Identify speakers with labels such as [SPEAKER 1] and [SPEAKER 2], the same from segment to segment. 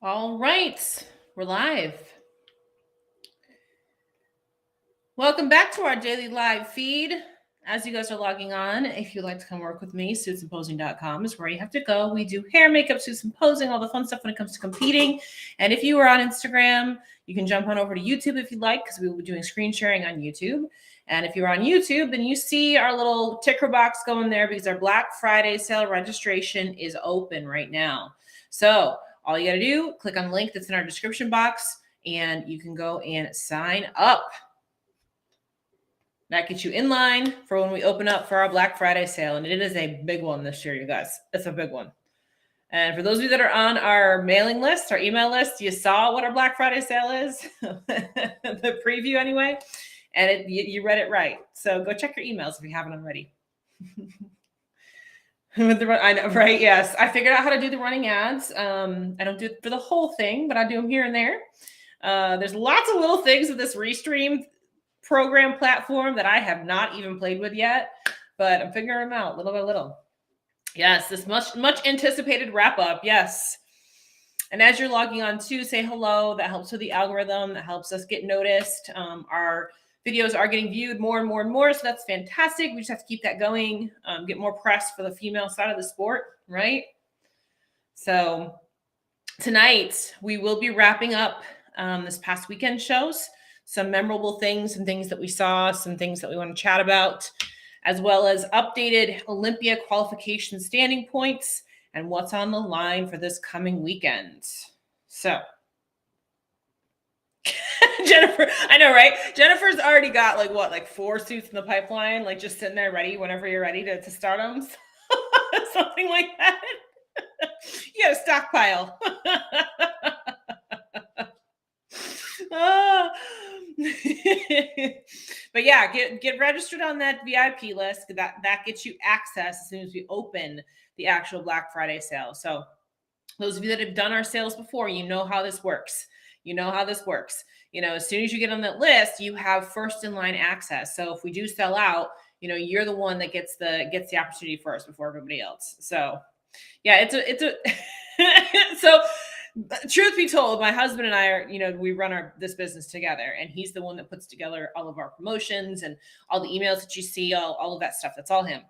[SPEAKER 1] All right, we're live. Welcome back to our daily live feed. As you guys are logging on, if you'd like to come work with me, suitsandposing.com is where you have to go. We do hair, makeup, suits and posing, all the fun stuff when it comes to competing. And if you are on Instagram, you can jump on over to YouTube if you'd like, because we will be doing screen sharing on YouTube. And if you're on YouTube, then you see our little ticker box going there because our Black Friday sale registration is open right now. So all you got to do, click on the link that's in our description box, and you can go and sign up. That gets you in line for when we open up for our Black Friday sale. And it is a big one this year, you guys. It's a big one. And for those of you that are on our mailing list, our email list, you saw what our Black Friday sale is, the preview anyway, and you read it right. So go check your emails if you haven't already. I know, right? Yes. I figured out how to do the running ads. I don't do it for the whole thing, but I do them here and there. There's lots of little things with this Restream program platform that I have not even played with yet, but I'm figuring them out little by little. Yes, this much anticipated wrap up. Yes. And as you're logging on too, say hello. That helps with the algorithm. That helps us get noticed. Our videos are getting viewed more and more and more. So that's fantastic. We just have to keep that going, get more press for the female side of the sport, right? So tonight we will be wrapping up this past weekend shows, some memorable things, some things that we saw, some things that we want to chat about, as well as updated Olympia qualification standing points and what's on the line for this coming weekend. So Jennifer, I know, right? Jennifer's already got like 4 suits in the pipeline, like just sitting there ready whenever you're ready to start them. Something like that. You got a stockpile. But yeah, get registered on that VIP list. That gets you access as soon as we open the actual Black Friday sale. So those of you that have done our sales before, you know how this works. As soon as you get on that list, you have first in line access. So if we do sell out, you're the one that gets the opportunity first before everybody else. So yeah, it's a so truth be told, my husband and I are, we run this business together, and he's the one that puts together all of our promotions and all the emails that you see, all of that stuff. That's all him.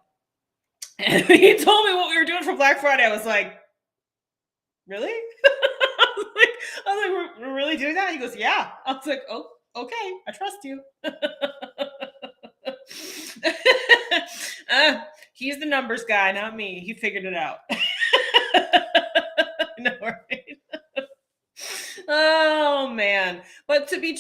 [SPEAKER 1] And he told me what we were doing for Black Friday. I was like, really? I was like, we're really doing that? He goes, yeah. I was like, oh, okay. I trust you. He's the numbers guy, not me. He figured it out. No, right? Oh man. But to be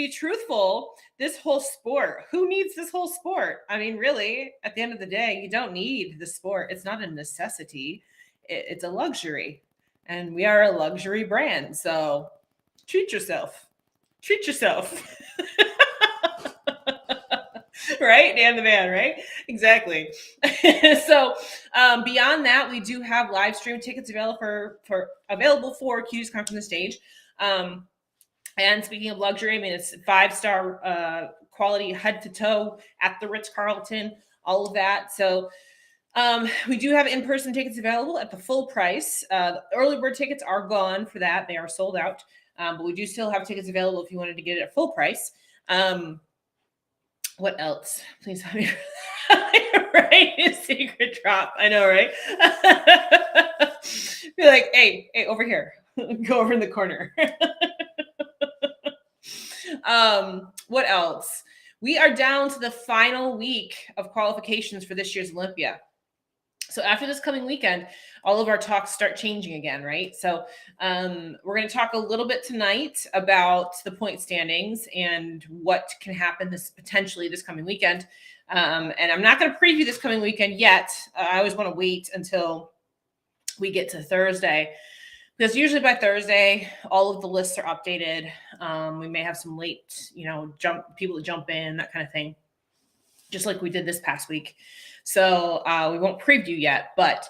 [SPEAKER 1] truthful, this whole sport, who needs this whole sport? I mean, really, at the end of the day, you don't need the sport. It's not a necessity. It's a luxury. And we are a luxury brand. So treat yourself. Right? Dan the man, right? Exactly. So beyond that, we do have live stream tickets available for Q's Come from the Stage. And speaking of luxury, I mean, it's 5-star quality head to toe at the Ritz-Carlton, all of that. So we do have in-person tickets available at the full price. The early bird tickets are gone for that. They are sold out. But we do still have tickets available if you wanted to get it at full price. What else? Please help me. Right? Secret drop. I know, right? Be like, hey, over here. Go over in the corner. What else? We are down to the final week of qualifications for this year's Olympia. So after this coming weekend, all of our talks start changing again, right? So we're going to talk a little bit tonight about the point standings and what can happen potentially this coming weekend. And I'm not going to preview this coming weekend yet. I always want to wait until we get to Thursday, because usually by Thursday, all of the lists are updated. We may have some late, people to jump in, that kind of thing, just like we did this past week. So we won't preview yet, but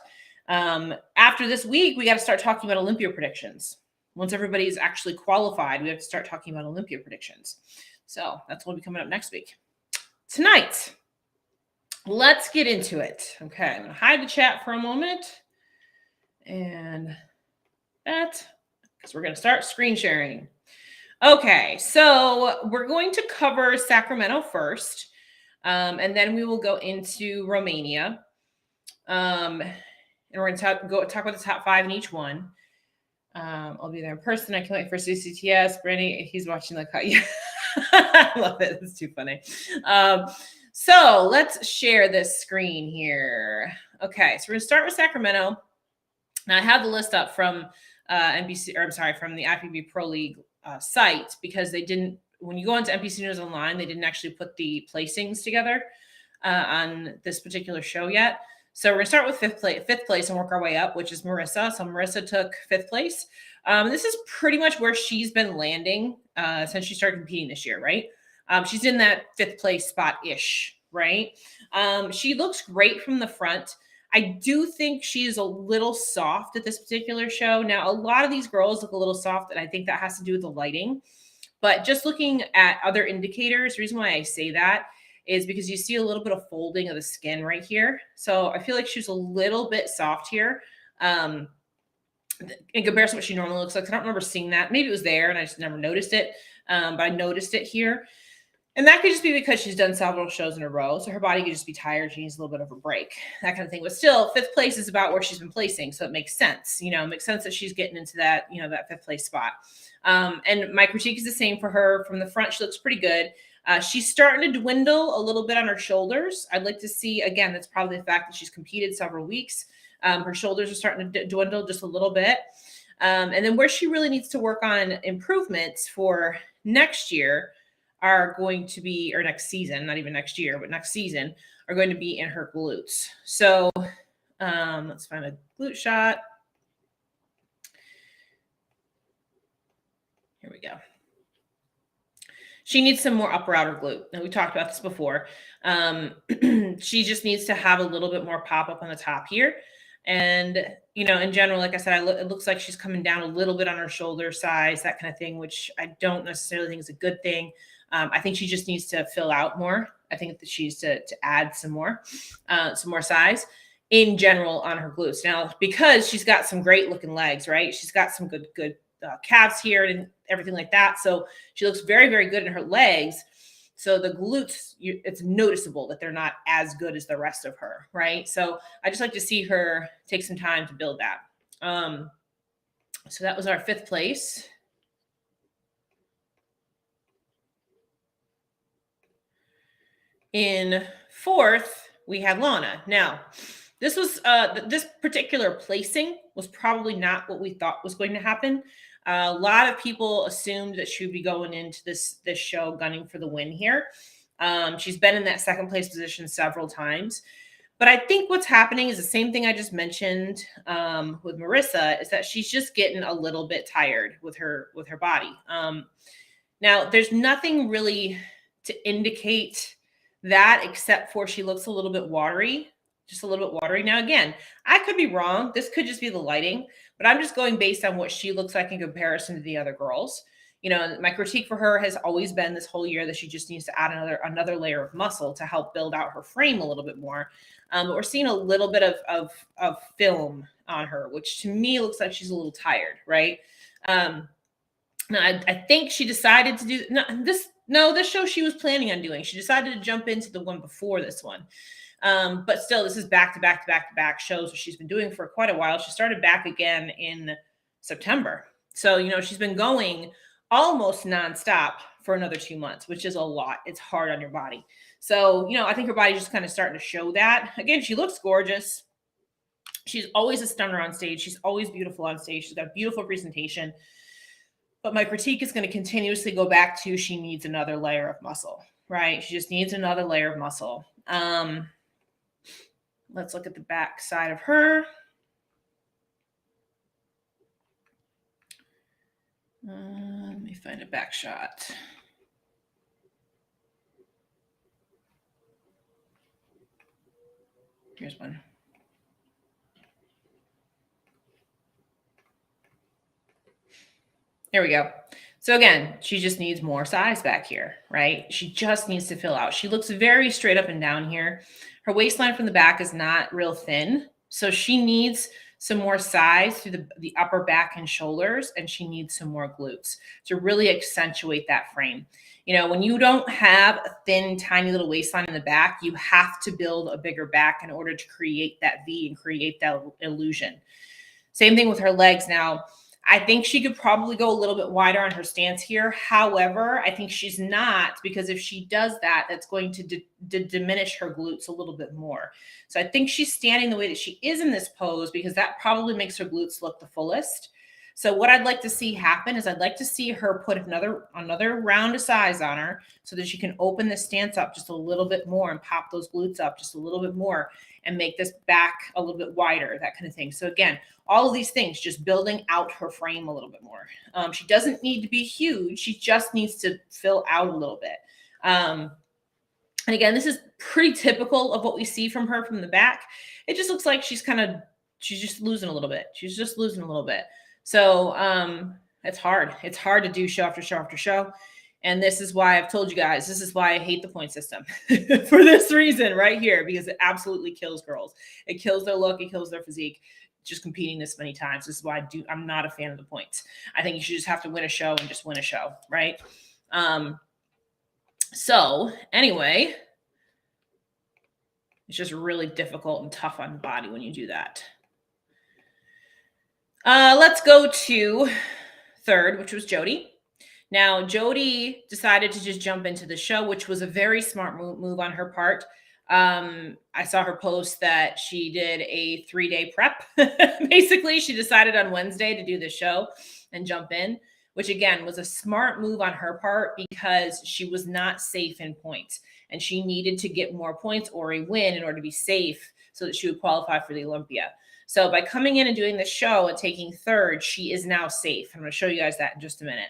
[SPEAKER 1] after this week, we got to start talking about Olympia predictions. Once everybody's actually qualified, we have to start talking about Olympia predictions. So that's what will be coming up next week. Tonight, let's get into it. Okay, I'm going to hide the chat for a moment. And that, because we're going to start screen sharing. Okay, so we're going to cover Sacramento first, and then we will go into Romania. And we're going to talk about the top 5 in each one. I'll be there in person. I can't wait for CCTS. Brandy, he's watching the cut. Yeah. I love it. It's too funny. So let's share this screen here. Okay, so we're going to start with Sacramento. Now I have the list up from from the IFBB Pro League site, because they didn't, when you go into NPC News Online, they didn't actually put the placings together on this particular show yet. So we're gonna start with fifth place and work our way up, which is Marissa. So Marissa took 5th place. This is pretty much where she's been landing since she started competing this year, right? She's in that 5th place spot-ish, right? She looks great from the front. I do think she's a little soft at this particular show. Now, a lot of these girls look a little soft, and I think that has to do with the lighting. But just looking at other indicators, the reason why I say that is because you see a little bit of folding of the skin right here. So I feel like she's a little bit soft here in comparison to what she normally looks like. I don't remember seeing that. Maybe it was there and I just never noticed it, but I noticed it here. And that could just be because she's done several shows in a row. So her body could just be tired. She needs a little bit of a break, that kind of thing. But still, 5th place is about where she's been placing. So it makes sense. You know, it makes sense that she's getting into that, you know, that 5th place spot. And my critique is the same for her. From the front, she looks pretty good. She's starting to dwindle a little bit on her shoulders. I'd like to see, again, that's probably the fact that she's competed several weeks. Her shoulders are starting to dwindle just a little bit. And then where she really needs to work on improvements for next year are going to be, or next season, not even next year, but next season, are going to be in her glutes. So let's find a glute shot. Here we go. She needs some more upper outer glute. And we talked about this before. She just needs to have a little bit more pop up on the top here. And, you know, in general, like I said, it looks like she's coming down a little bit on her shoulder size, that kind of thing, which I don't necessarily think is a good thing. I think she just needs to fill out more. I think that she needs to add some more size in general on her glutes. Now, because she's got some great looking legs, right? She's got some good calves here and everything like that. So she looks very, very good in her legs. So the glutes, it's noticeable that they're not as good as the rest of her, right? So I just like to see her take some time to build that. So that was our 5th place. In 4th, we had Lana. Now, this was this particular placing was probably not what we thought was going to happen. A lot of people assumed that she would be going into this show gunning for the win here. She's been in that 2nd place position several times. But I think what's happening is the same thing I just mentioned with Marissa, is that she's just getting a little bit tired with her body. Now, there's nothing really to indicate that except for she looks a little bit watery. Just a little bit watery. Now, again, I could be wrong. This could just be the lighting, but I'm just going based on what she looks like in comparison to the other girls. You know, my critique for her has always been this whole year that she just needs to add another layer of muscle to help build out her frame a little bit more. But we're seeing a little bit of film on her, which to me looks like she's a little tired, right? Now, I think she decided to do this show she was planning on doing. She decided to jump into the one before this one. But still, this is back to back shows that she's been doing for quite a while. She started back again in September. So, you know, she's been going almost nonstop for another 2 months, which is a lot. It's hard on your body. So, you know, I think her body's just kind of starting to show that. Again, she looks gorgeous. She's always a stunner on stage. She's always beautiful on stage. She's got a beautiful presentation. But my critique is going to continuously go back to she needs another layer of muscle, right? She just needs another layer of muscle. Let's look at the back side of her. Let me find a back shot. Here's one. There we go. So again, she just needs more size back here, right? She just needs to fill out. She looks very straight up and down here. Her waistline from the back is not real thin. So she needs some more size through the upper back and shoulders, and she needs some more glutes to really accentuate that frame. You know, when you don't have a thin, tiny little waistline in the back, you have to build a bigger back in order to create that V and create that illusion. Same thing with her legs. Now, I think she could probably go a little bit wider on her stance here. However, I think she's not, because if she does that, that's going to diminish her glutes a little bit more. So I think she's standing the way that she is in this pose because that probably makes her glutes look the fullest. So what I'd like to see happen is I'd like to see her put another round of size on her so that she can open the stance up just a little bit more and pop those glutes up just a little bit more and make this back a little bit wider, that kind of thing. So again, all of these things, just building out her frame a little bit more. She doesn't need to be huge. She just needs to fill out a little bit. And again, this is pretty typical of what we see from her from the back. It just looks like she's just losing a little bit. She's just losing a little bit. So it's hard. It's hard to do show after show after show. And this is why I've told you guys, this is why I hate the point system for this reason right here, because it absolutely kills girls. It kills their look. It kills their physique. Just competing this many times. This is why I'm not a fan of the points. I think you should just have to win a show and just win a show, right? So anyway, it's just really difficult and tough on the body when you do that. Let's go to third, which was Jody. Now, Jody decided to just jump into the show, which was a very smart move on her part. I saw her post that she did a 3-day prep. Basically, she decided on Wednesday to do the show and jump in, which again was a smart move on her part because she was not safe in points and she needed to get more points or a win in order to be safe so that she would qualify for the Olympia. So by coming in and doing the show and taking third, she is now safe. I'm going to show you guys that in just a minute.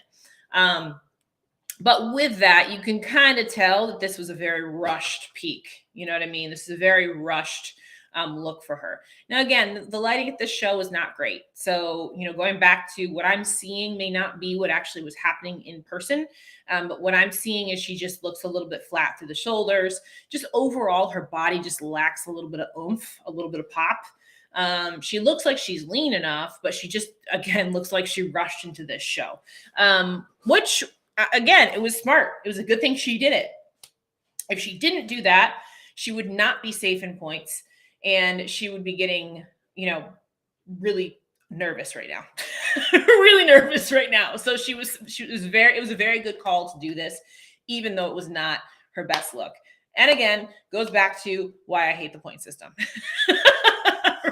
[SPEAKER 1] But with that, you can kind of tell that this was a very rushed peak. You know what I mean? This is a very rushed look for her. Now, again, the lighting at this show is not great. So, you know, going back to what I'm seeing may not be what actually was happening in person. But what I'm seeing is she just looks a little bit flat through the shoulders. Just overall, her body just lacks a little bit of oomph, a little bit of pop. She looks like she's lean enough, but she just, again, looks like she rushed into this show, which, again, it was smart. It was a good thing she did it. If she didn't do that, she would not be safe in points and she would be getting, you know, really nervous right now, really nervous right now. So it was a very good call to do this, even though it was not her best look. And again, goes back to why I hate the point system.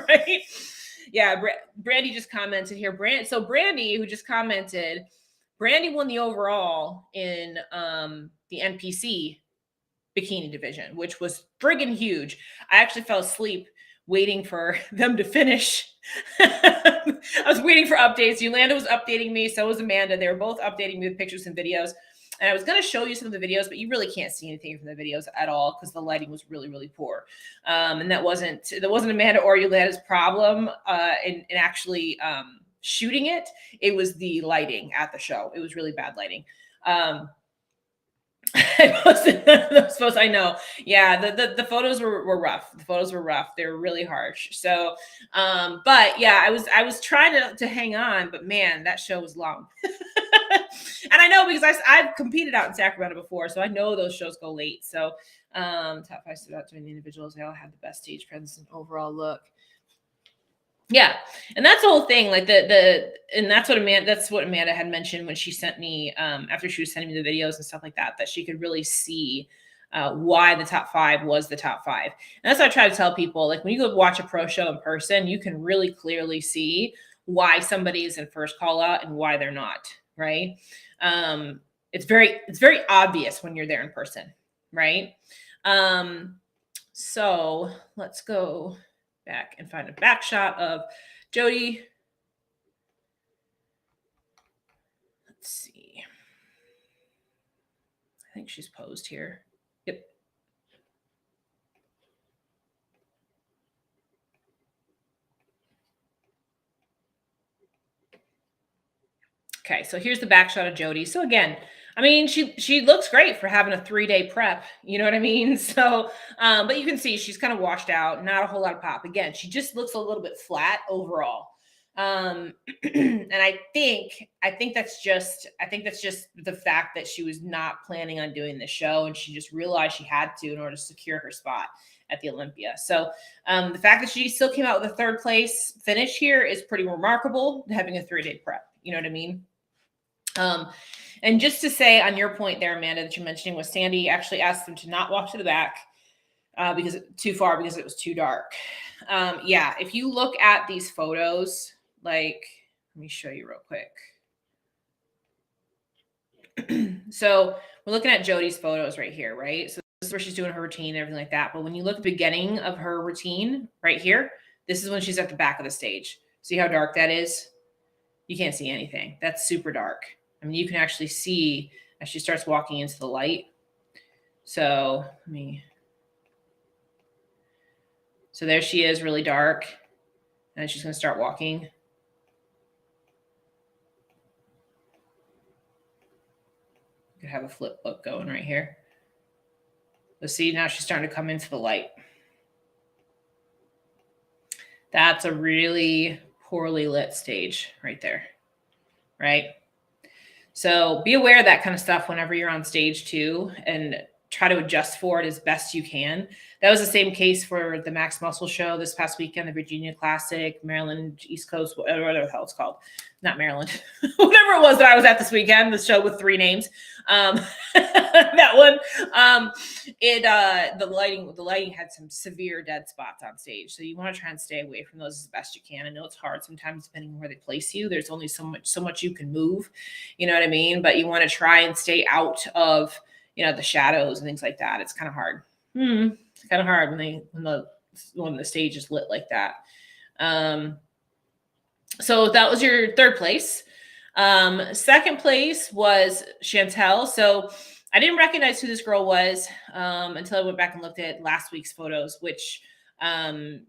[SPEAKER 1] Right? Yeah, Brandy just commented here. So Brandy, who just commented, Brandy won the overall in the NPC bikini division, which was friggin' huge. I actually fell asleep waiting for them to finish. I was waiting for updates. Yolanda was updating me. So was Amanda. They were both updating me with pictures and videos. And I was going to show you some of the videos, but you really can't see anything from the videos at all because the lighting was really, really poor. And that wasn't Amanda or Yolanda's problem in actually shooting it. It was the lighting at the show. It was really bad lighting. I know. Yeah, the photos were rough. The photos were rough. They were really harsh. So, but yeah, I was trying to hang on, but man, that show was long. And I know because I've competed out in Sacramento before, so I know those shows go late. So, top 5 stood out to the individuals. They all had the best stage presence and overall look. Yeah, and that's the whole thing. Like and that's what Amanda had mentioned when she sent me after she was sending me the videos and stuff like that. That she could really see why the top 5 was the top 5. And that's what I try to tell people. Like when you go watch a pro show in person, you can really clearly see why somebody is in first call out and why they're not. Right? It's very obvious when you're there in person. Right? So let's go back and find a back shot of Jody. Let's see. I think she's posed here. Yep. Okay, so here's the back shot of Jody. So again, I mean, she looks great for having a 3-day prep. You know what I mean? So, but you can see she's kind of washed out, not a whole lot of pop. Again, she just looks a little bit flat overall. And I think that's just the fact that she was not planning on doing the show, and she just realized she had to in order to secure her spot at the Olympia. So the fact that she still came out with a 3rd place finish here is pretty remarkable, having a 3-day prep. You know what I mean? And just to say on your point there, Amanda, that you're mentioning, was Sandy actually asked them to not walk to the back because too far, because it was too dark. Yeah, if you look at these photos, like, let me show you real quick. So we're looking at Jody's photos right here, right? So this is where she's doing her routine and everything like that. But when you look at the beginning of her routine right here, this is when she's at the back of the stage. See how dark that is? You can't see anything. That's super dark. I mean, you can actually see as she starts walking into the light. So there she is, really dark. And she's going to start walking. Could have a flip book going right here. Let's see, now she's starting to come into the light. That's a really poorly lit stage right there, right? So be aware of that kind of stuff whenever you're on stage too, and try to adjust for it as best you can. That was the same case for the Max Muscle show this past weekend, the Virginia Classic, Maryland, East Coast, whatever the hell it's called. Not Maryland. Whatever it was that I was at this weekend, the show with 3 names. That one. The lighting had some severe dead spots on stage. So you want to try and stay away from those as best you can. I know it's hard sometimes depending on where they place you. There's only so much you can move. You know what I mean? But you want to try and stay out of the shadows and things like that. It's kind of hard. It's kind of hard when the stage is lit like that. So that was your 3rd place. 2nd place was Chantel. So I didn't recognize who this girl was until I went back and looked at last week's photos, which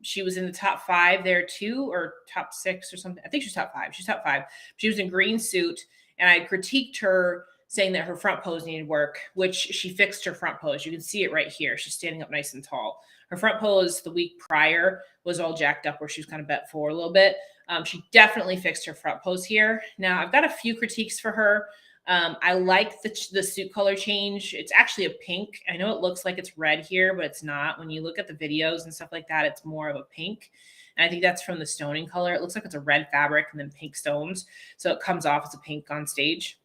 [SPEAKER 1] she was in the top 5 there too, or top 6 or something. I think she's top 5. She's top 5. She was in green suit, and I critiqued her, saying that her front pose needed work, which she fixed her front pose. You can see it right here. She's standing up nice and tall. Her front pose the week prior was all jacked up where she was kind of bent forward a little bit. She definitely fixed her front pose here. Now, I've got a few critiques for her. I like the suit color change. It's actually a pink. I know it looks like it's red here, but it's not. When you look at the videos and stuff like that, it's more of a pink. And I think that's from the stoning color. It looks like it's a red fabric and then pink stones. So it comes off as a pink on stage.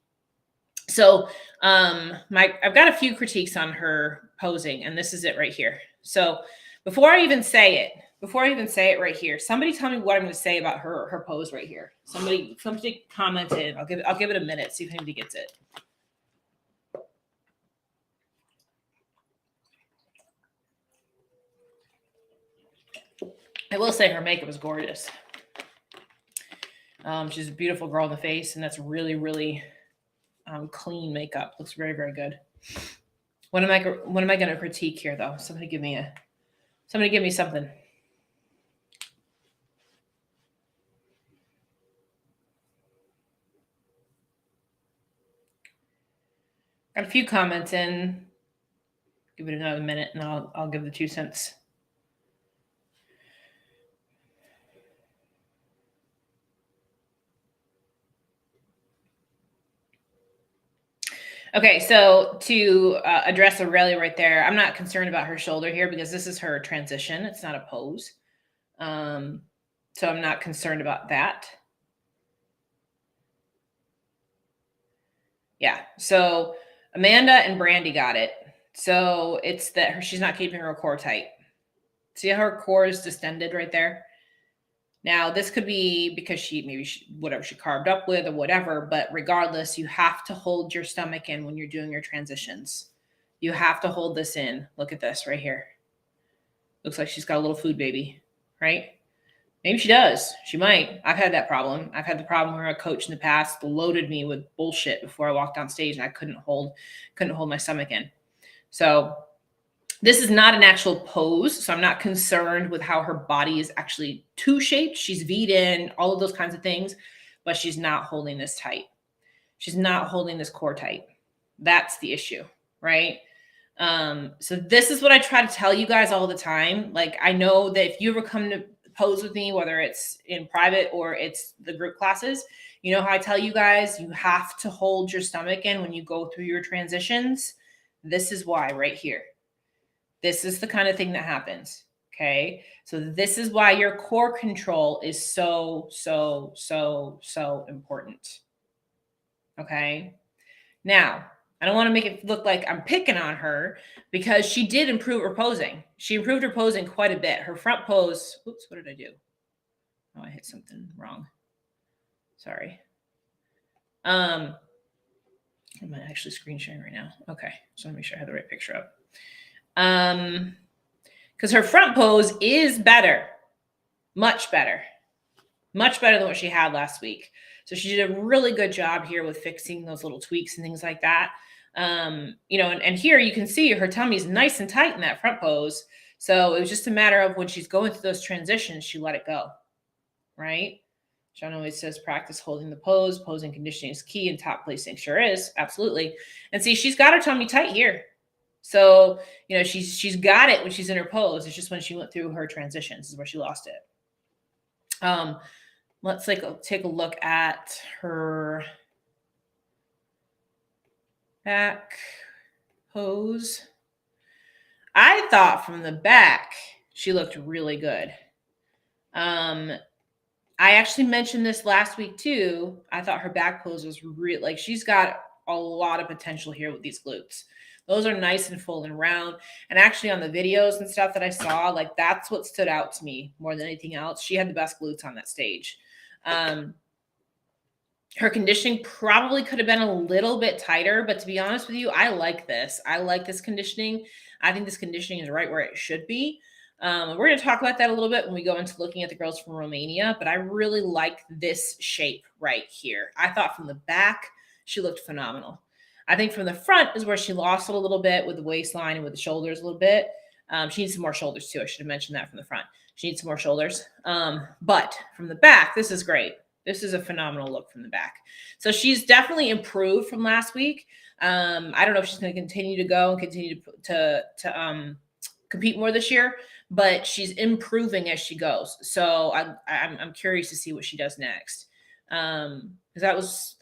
[SPEAKER 1] So I've got a few critiques on her posing, and this is it right here. So before I even say it right here, somebody tell me what I'm going to say about her pose right here. Somebody commented. I'll give it a minute, see if anybody gets it. I will say her makeup is gorgeous. She's a beautiful girl in the face, and that's really, really clean makeup. Looks very, very good. What am I going to critique here, though? Somebody give me something. Got a few comments in. Give it another minute, and I'll give the 2 cents. Okay, so to address Aurelia right there, I'm not concerned about her shoulder here because this is her transition. It's not a pose. So I'm not concerned about that. Yeah, so Amanda and Brandy got it. So it's that she's not keeping her core tight. See how her core is distended right there? Now, this could be because whatever she carved up with or whatever, but regardless, you have to hold your stomach in when you're doing your transitions. You have to hold this in. Look at this right here. Looks like she's got a little food baby, right? Maybe she does. She might. I've had that problem. I've had the problem where a coach in the past loaded me with bullshit before I walked on stage and I couldn't hold my stomach in. So this is not an actual pose, so I'm not concerned with how her body is actually shaped. She's V'd in, all of those kinds of things, but she's not holding this tight. She's not holding this core tight. That's the issue, right? So this is what I try to tell you guys all the time. Like, I know that if you ever come to pose with me, whether it's in private or it's the group classes, you know how I tell you guys, you have to hold your stomach in when you go through your transitions. This is why right here. This is the kind of thing that happens. Okay. So this is why your core control is so important. Okay. Now, I don't want to make it look like I'm picking on her because she did improve her posing. She improved her posing quite a bit. Her front pose, oops, what did I do? Oh, I hit something wrong. Sorry. I'm actually screen sharing right now. Okay. So let me make sure I have the right picture up. Because her front pose is better, much better than what she had last week. So she did a really good job here with fixing those little tweaks and things like that. You know, and here you can see her tummy's nice and tight in that front pose. So it was just a matter of when she's going through those transitions, she let it go, right? John always says practice holding the pose. Posing conditioning is key, and top placing sure is, absolutely. And see, she's got her tummy tight here. So, you know, she's got it when she's in her pose. It's just when she went through her transitions is where she lost it. Let's take a look at her back pose. I thought from the back she looked really good. I actually mentioned this last week too. I thought her back pose was really, like, she's got a lot of potential here with these glutes. Those are nice and full and round. And actually on the videos and stuff that I saw, like, that's what stood out to me more than anything else. She had the best glutes on that stage. Her conditioning probably could have been a little bit tighter, but to be honest with you, I like this. I like this conditioning. I think this conditioning is right where it should be. We're going to talk about that a little bit when we go into looking at the girls from Romania, but I really like this shape right here. I thought from the back, she looked phenomenal. I think from the front is where she lost it a little bit with the waistline and with the shoulders a little bit. She needs some more shoulders too. I should have mentioned that from the front. She needs some more shoulders. But from the back, this is great. This is a phenomenal look from the back. So she's definitely improved from last week. I don't know if she's going to continue to go and continue to compete more this year, but she's improving as she goes. So I'm curious to see what she does next. Because that was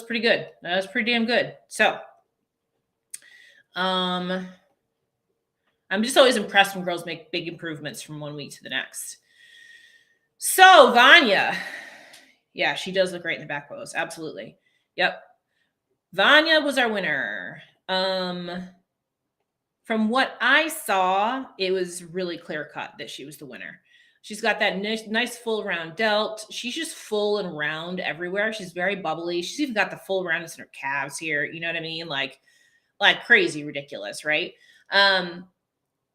[SPEAKER 1] pretty good. That was pretty damn good. So, I'm just always impressed when girls make big improvements from one week to the next. So Vanya, yeah, she does look great in the back pose. Absolutely. Yep. Vanya was our winner. From what I saw, it was really clear cut that she was the winner. She's got that nice full round delt. She's just full and round everywhere. She's very bubbly. She's even got the full roundness in her calves here. You know what I mean? Like crazy ridiculous, right?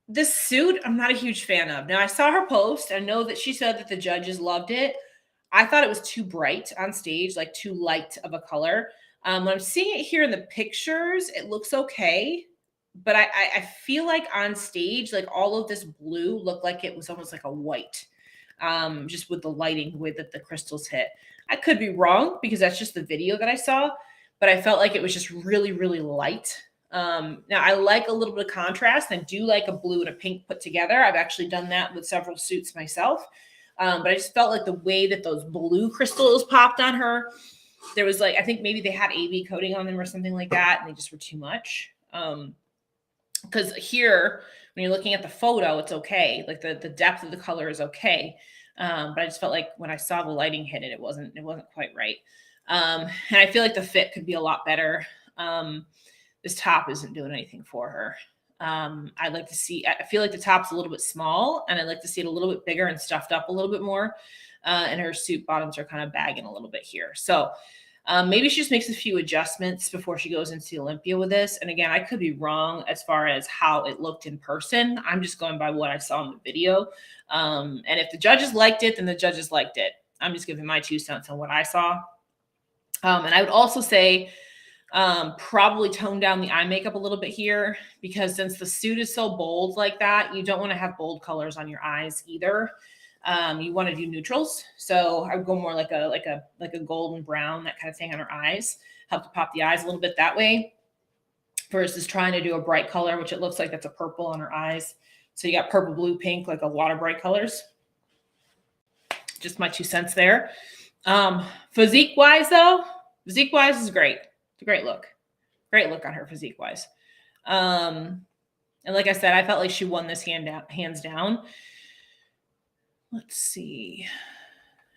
[SPEAKER 1] This suit, I'm not a huge fan of. Now, I saw her post. I know that she said that the judges loved it. I thought it was too bright on stage, like too light of a color. When I'm seeing it here in the pictures, it looks okay. But I feel like on stage, like all of this blue looked like it was almost like a white, just with the lighting, the way that the crystals hit. I could be wrong because that's just the video that I saw, but I felt like it was just really, really light. Now, I like a little bit of contrast. I do like a blue and a pink put together. I've actually done that with several suits myself. But I just felt like the way that those blue crystals popped on her, there was like, I think maybe they had AV coating on them or something like that, and they just were too much. Because here, when you're looking at the photo, it's okay. Like the depth of the color is okay. But I just felt like when I saw the lighting hit it, it wasn't quite right. And I feel like the fit could be a lot better. This top isn't doing anything for her. I'd like to see, I feel like the top's a little bit small, and I'd like to see it a little bit bigger and stuffed up a little bit more. And her suit bottoms are kind of bagging a little bit here. So maybe she just makes a few adjustments before she goes into the Olympia with this. And again, I could be wrong as far as how it looked in person. I'm just going by what I saw in the video. And if the judges liked it, then the judges liked it. I'm just giving my 2 cents on what I saw. And I would also say probably tone down the eye makeup a little bit here, because since the suit is so bold like that, you don't want to have bold colors on your eyes either. You want to do neutrals. So I would go more like a golden brown, that kind of thing on her eyes, help to pop the eyes a little bit that way. versus trying to do a bright color, which it looks like that's a purple on her eyes. So you got purple, blue, pink, like a lot of bright colors. Just my 2 cents there. Physique wise though, physique wise is great. It's a great look on her physique wise. And like I said, I felt like she won this hands down. Let's see.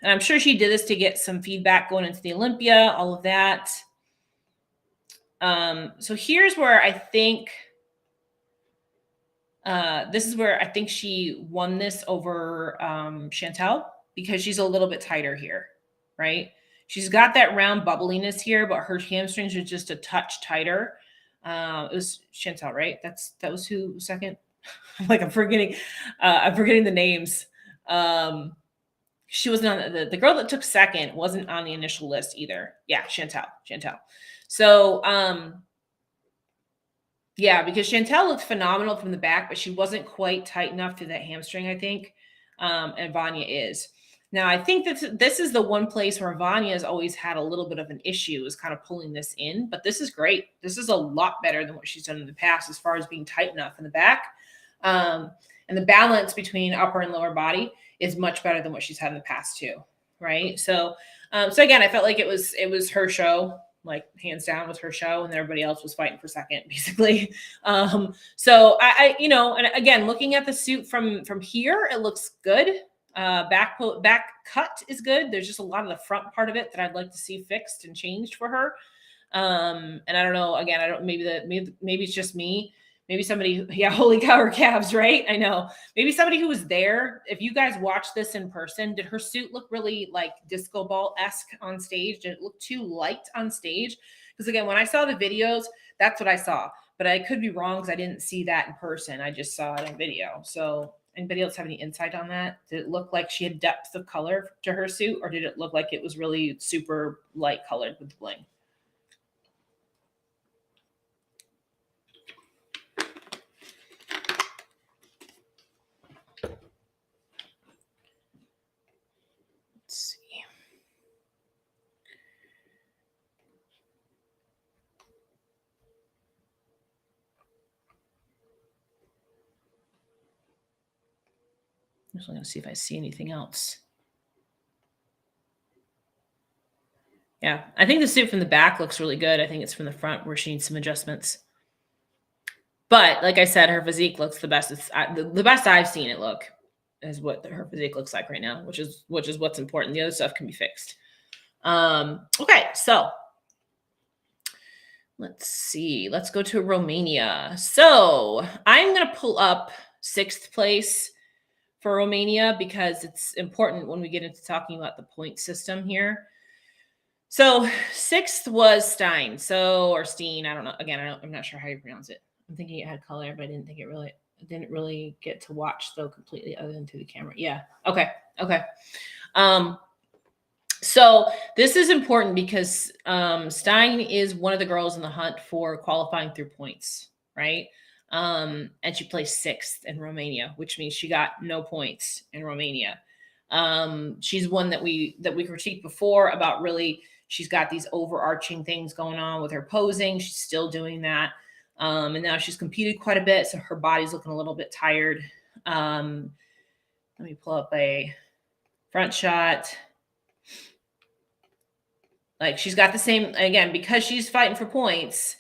[SPEAKER 1] And I'm sure she did this to get some feedback going into the Olympia, all of that. So here's where I think, this is where I think she won this over Chantel, because she's a little bit tighter here, right? She's got that round bubbliness here, but her hamstrings are just a touch tighter. It was Chantel, right? That was who second? Like I'm forgetting the names. She wasn't on the girl that took second wasn't on the initial list either. Yeah, Chantel. So yeah, because Chantel looked phenomenal from the back, but she wasn't quite tight enough to that hamstring, I think. And Vanya is. Now, I think that this is the one place where Vanya has always had a little bit of an issue, is kind of pulling this in, but this is great. This is a lot better than what she's done in the past as far as being tight enough in the back. And the balance between upper and lower body is much better than what she's had in the past too, right? So again, I felt like it was her show, like hands down was her show, and everybody else was fighting for second, basically. So I and again, looking at the suit from here, it looks good. Back cut is good. There's just a lot of the front part of it that I'd like to see fixed and changed for her. And I don't know, again, maybe it's just me. Maybe somebody, holy cow, her calves, right? I know. Maybe somebody who was there, if you guys watched this in person, did her suit look really like disco ball-esque on stage? Did it look too light on stage? Because again, when I saw the videos, that's what I saw. But I could be wrong because I didn't see that in person. I just saw it on video. So anybody else have any insight on that? Did it look like she had depth of color to her suit, or did it look like it was really super light colored with bling? I'm just going to see if I see anything else. Yeah, I think the suit from the back looks really good. I think it's from the front where she needs some adjustments. But like I said, her physique looks the best. It's the best I've seen it look is what her physique looks like right now, which is what's important. The other stuff can be fixed. Okay, so let's see. Let's go to Romania. So I'm going to pull up 6th place for Romania because it's important when we get into talking about the point system here. So 6th was Stein. Or Steen. I don't know. Again, I'm not sure how you pronounce it. I'm thinking it had color, but I didn't really get to watch though completely other than through the camera. Yeah. Okay. So this is important because Stein is one of the girls in the hunt for qualifying through points, right? And she placed 6th in Romania, which means she got no points in Romania. She's one that we critiqued before about really, she's got these overarching things going on with her posing. She's still doing that. And now she's competed quite a bit. So her body's looking a little bit tired. Let me pull up a front shot. Like she's got the same, again, because she's fighting for points,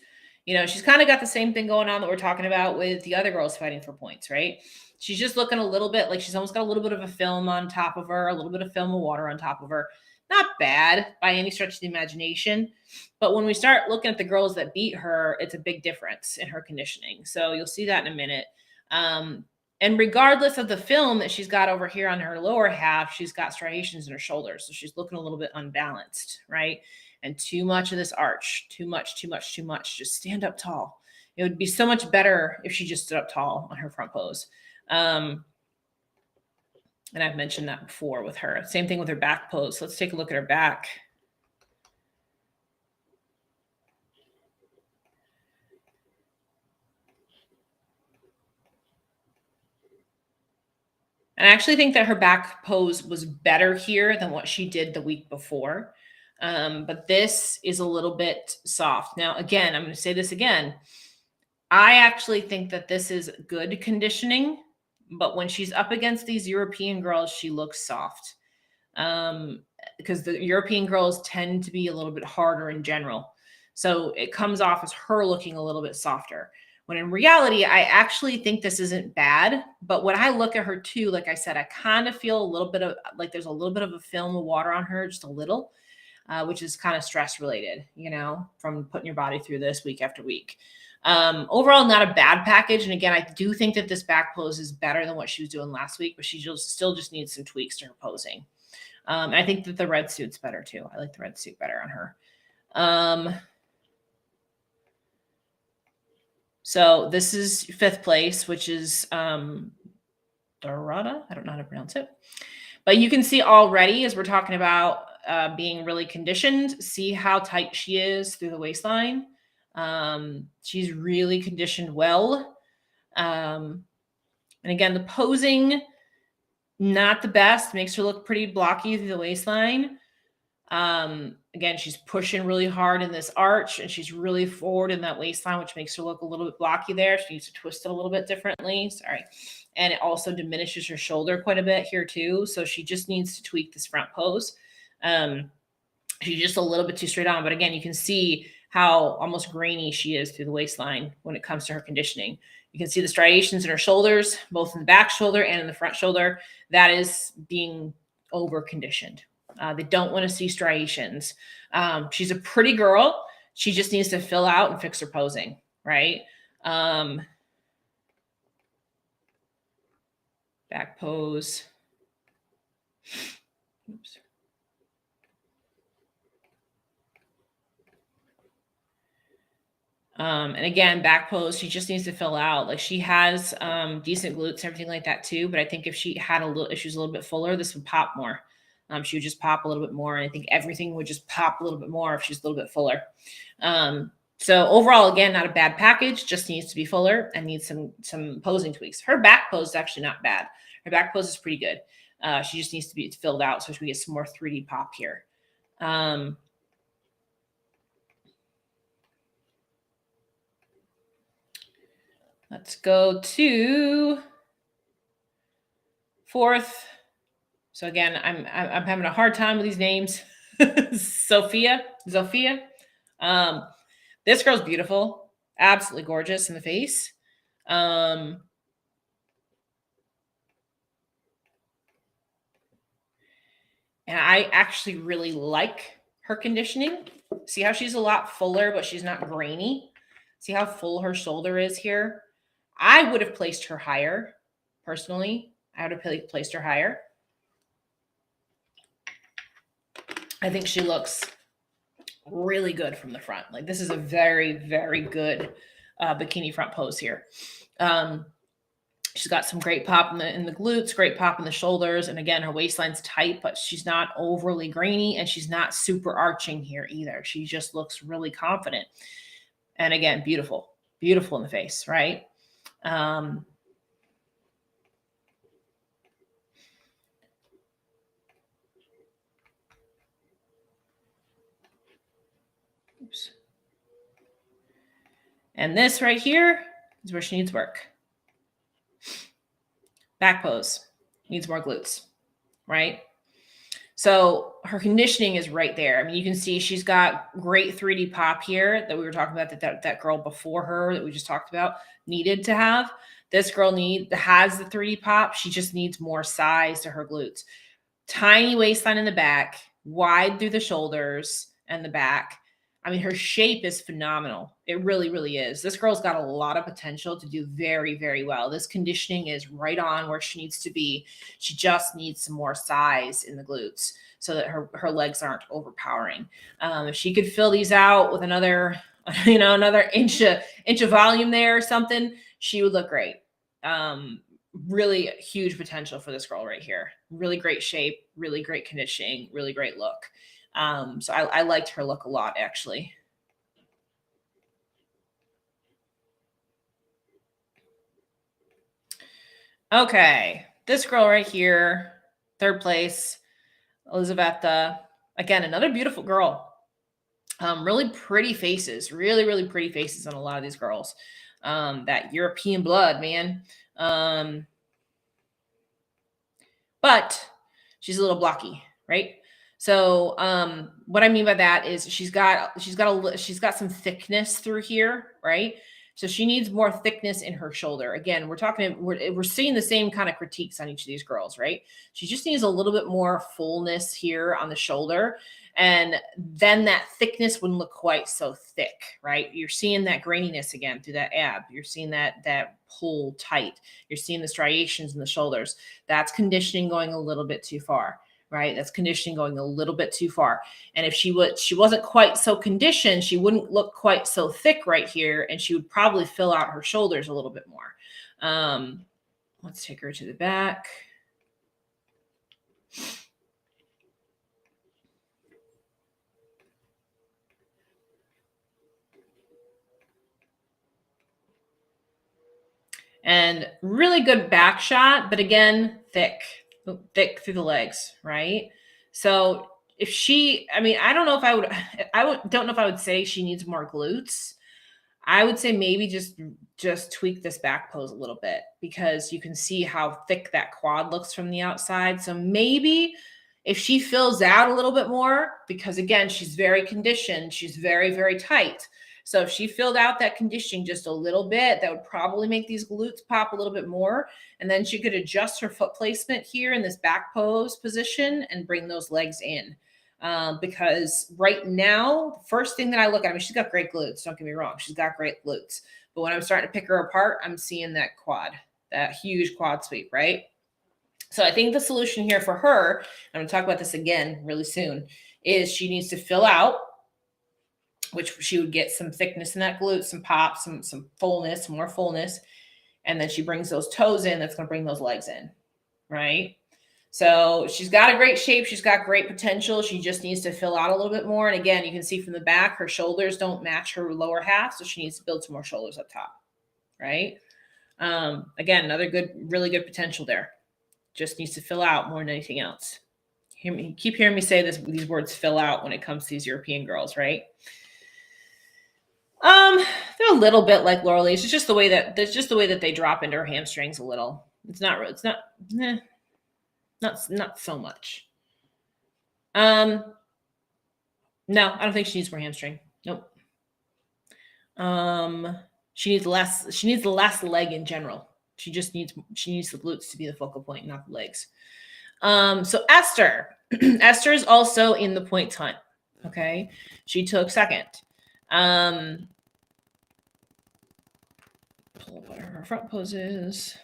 [SPEAKER 1] she's kind of got the same thing going on that we're talking about with the other girls fighting for points, right? She's just looking a little bit like she's almost got a little bit of a film on top of her, a little bit of film of water on top of her. Not bad by any stretch of the imagination. But when we start looking at the girls that beat her, it's a big difference in her conditioning. So you'll see that in a minute. And regardless of the film that she's got over here on her lower half, she's got striations in her shoulders. So she's looking a little bit unbalanced, right? And too much of this arch, too much. Just stand up tall. It would be so much better if she just stood up tall on her front pose. And I've mentioned that before with her. Same thing with her back pose. Let's take a look at her back. And I actually think that her back pose was better here than what she did the week before. But this is a little bit soft. Now, again, I'm going to say this again. I actually think that this is good conditioning, but when she's up against these European girls, she looks soft. Because the European girls tend to be a little bit harder in general. So it comes off as her looking a little bit softer. When in reality, I actually think this isn't bad. But when I look at her too, like I said, I kind of feel a little bit of like there's a little bit of a film of water on her, just a little, which is kind of stress related, from putting your body through this week after week. Overall, not a bad package. And again, I do think that this back pose is better than what she was doing last week, but she still just needs some tweaks to her posing. And I think that the red suit's better too. I like the red suit better on her. So this is 5th place, which is Dorada. I don't know how to pronounce it. But you can see already, as we're talking about being really conditioned, see how tight she is through the waistline. She's really conditioned well. And again, the posing, not the best, makes her look pretty blocky through the waistline. Again, she's pushing really hard in this arch and she's really forward in that waistline, which makes her look a little bit blocky there. She needs to twist it a little bit differently. Sorry. And it also diminishes her shoulder quite a bit here too. So she just needs to tweak this front pose. She's just a little bit too straight on, but again, you can see how almost grainy she is through the waistline when it comes to her conditioning. You can see the striations in her shoulders, both in the back shoulder and in the front shoulder. That is being over conditioned. They don't want to see striations. She's a pretty girl. She just needs to fill out and fix her posing, right? Back pose. Oops. And again, back pose, she just needs to fill out. Like she has decent glutes and everything like that too. But I think if she was a little bit fuller, this would pop more. She would just pop a little bit more. And I think everything would just pop a little bit more if she's a little bit fuller. So overall, again, not a bad package, just needs to be fuller and needs some posing tweaks. Her back pose is actually not bad. Her back pose is pretty good. She just needs to be filled out so we get some more 3D pop here. Let's go to 4th. So again, I'm having a hard time with these names. Zofia. This girl's beautiful, absolutely gorgeous in the face. And I actually really like her conditioning. See how she's a lot fuller, but she's not grainy. See how full her shoulder is here. I would have placed her higher, personally. I would have placed her higher. I think she looks really good from the front. Like this is a very, very good bikini front pose here. She's got some great pop in the glutes, great pop in the shoulders. And again, her waistline's tight, but she's not overly grainy and she's not super arching here either. She just looks really confident. And again, beautiful in the face, right? Oops. And this right here is where she needs work. Back pose needs more glutes, right? So her conditioning is right there. I mean, you can see she's got great 3D pop here that we were talking about that girl before her that we just talked about needed to have. This girl has the 3D pop. She just needs more size to her glutes. Tiny waistline in the back, wide through the shoulders and the back. I mean, her shape is phenomenal. It really, really is. This girl's got a lot of potential to do very, very well. This conditioning is right on where she needs to be. She just needs some more size in the glutes so that her legs aren't overpowering. If she could fill these out with another inch of volume there or something, she would look great. Really huge potential for this girl right here. Really great shape, really great conditioning, really great look. So I liked her look a lot, actually. Okay, this girl right here, 3rd place, Elizaveta. Again, another beautiful girl. Really pretty faces, really, really pretty faces on a lot of these girls. That European blood, man. But she's a little blocky, right? So what I mean by that is she's got some thickness through here, right? So she needs more thickness in her shoulder. Again, we're seeing the same kind of critiques on each of these girls, right? She just needs a little bit more fullness here on the shoulder. And then that thickness wouldn't look quite so thick, right? You're seeing that graininess again through that ab. You're seeing that pull tight. You're seeing the striations in the shoulders. That's conditioning going a little bit too far, right? That's conditioning going a little bit too far. And if she wasn't quite so conditioned, she wouldn't look quite so thick right here, and she would probably fill out her shoulders a little bit more. Let's take her to the back. And really good back shot, but again, thick through the legs, right? So if she, I mean, I don't know if don't know if I would say she needs more glutes. I would say maybe just tweak this back pose a little bit, because you can see how thick that quad looks from the outside. So maybe if she fills out a little bit more, because again, she's very conditioned, she's very, very tight. So if she filled out that conditioning just a little bit, that would probably make these glutes pop a little bit more. And then she could adjust her foot placement here in this back pose position and bring those legs in. Because right now, the first thing that I look at, I mean, she's got great glutes. Don't get me wrong. She's got great glutes. But when I'm starting to pick her apart, I'm seeing that quad, that huge quad sweep, right? So I think the solution here for her, I'm going to talk about this again really soon, is she needs to fill out, which she would get some thickness in that glute, some pop, some fullness, more fullness. And then she brings those toes in. That's going to bring those legs in, right? So she's got a great shape. She's got great potential. She just needs to fill out a little bit more. And again, you can see from the back, her shoulders don't match her lower half. So she needs to build some more shoulders up top, right? Again, another really good potential there. Just needs to fill out more than anything else. Keep hearing me say these words, fill out, when it comes to these European girls, right? They're a little bit like Laura Lee's. It's just the way that they drop into her hamstrings a little. Not so much. No, I don't think she needs more hamstring. Nope. She needs less leg in general. She needs the glutes to be the focal point, not the legs. So Esther is also in the points hunt. Okay. She took second. Pull up her front poses.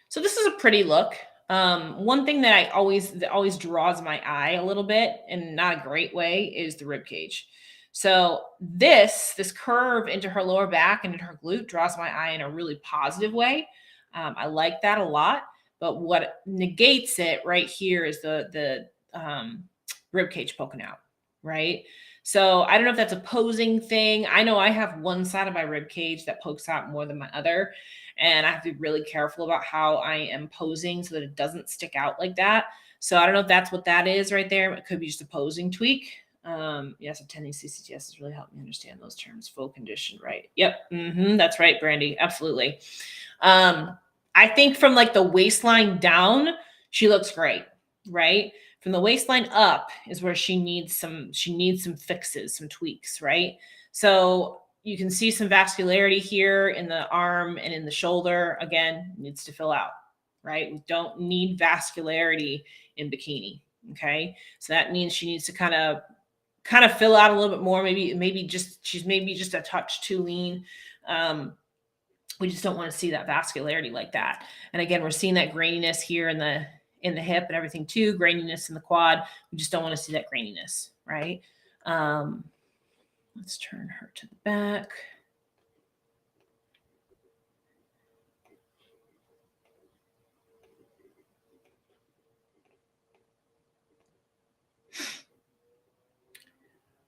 [SPEAKER 1] So this is a pretty look. One thing that always draws my eye a little bit, in not a great way, is the rib cage. So this curve into her lower back and into her glute draws my eye in a really positive way. I like that a lot. But what negates it right here is the rib cage poking out, right? So I don't know if that's a posing thing. I know I have one side of my rib cage that pokes out more than my other, and I have to be really careful about how I am posing so that it doesn't stick out like that. So I don't know if that's what that is right there. It could be just a posing tweak. Yes, attending CCTS has really helped me understand those terms. Full condition, right? Yep. That's right, Brandy. Absolutely. I think from like the waistline down, she looks great, right? From the waistline up is where she needs some fixes, some tweaks, right? So you can see some vascularity here in the arm and in the shoulder. Again, needs to fill out, right? We don't need vascularity in bikini, okay? So that means she needs to kind of fill out a little bit more. Maybe just a touch too lean. We just don't want to see that vascularity like that. And again, we're seeing that graininess here in the hip and everything too, graininess in the quad. We just don't want to see that graininess, right? Let's turn her to the back.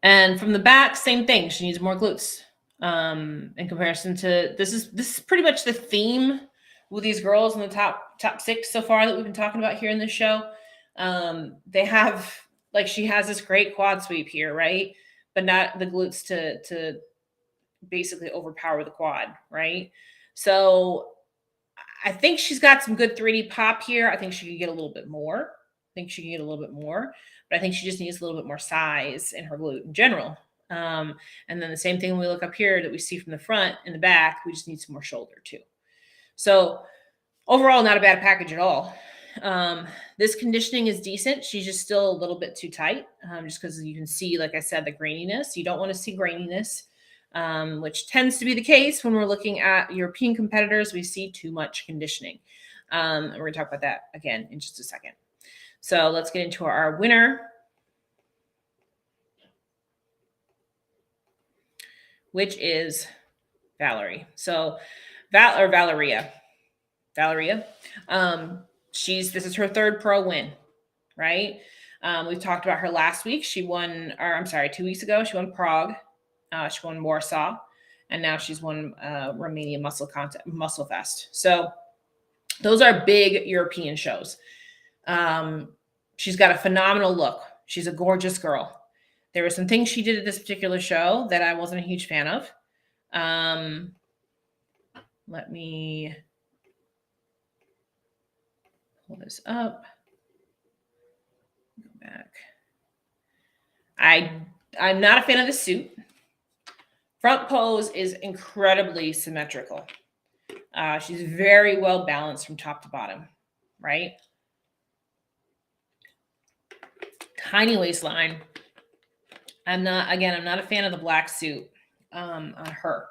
[SPEAKER 1] And from the back, same thing. She needs more glutes. In comparison to this is pretty much the theme with these girls in the top 6 so far that we've been talking about here in this show. They have, like, she has this great quad sweep here, right? but not the glutes to basically overpower the quad, right? So I think she's got some good 3D pop here. I think she could get a little bit more. But I think she just needs a little bit more size in her glute in general. And then the same thing when we look up here that we see from the front and the back, we just need some more shoulder too. So overall, not a bad package at all. This conditioning is decent. She's just still a little bit too tight, just because you can see, like I said, the graininess. You don't want to see graininess, which tends to be the case when we're looking at European competitors. We see too much conditioning. And we're going to talk about that again in just a second. So let's get into our winner, which is Valerie. So Valeria. This is her third pro win, right? We've talked about her last week. 2 weeks ago, she won Prague. She won Warsaw, and now she's won Romania Muscle Fest. So those are big European shows. She's got a phenomenal look. She's a gorgeous girl. There were some things she did at this particular show that I wasn't a huge fan of. Let me pull this up. Go back. I'm not a fan of the suit. Front pose is incredibly symmetrical. She's very well balanced from top to bottom, right? Tiny waistline. I'm not a fan of the black suit on her.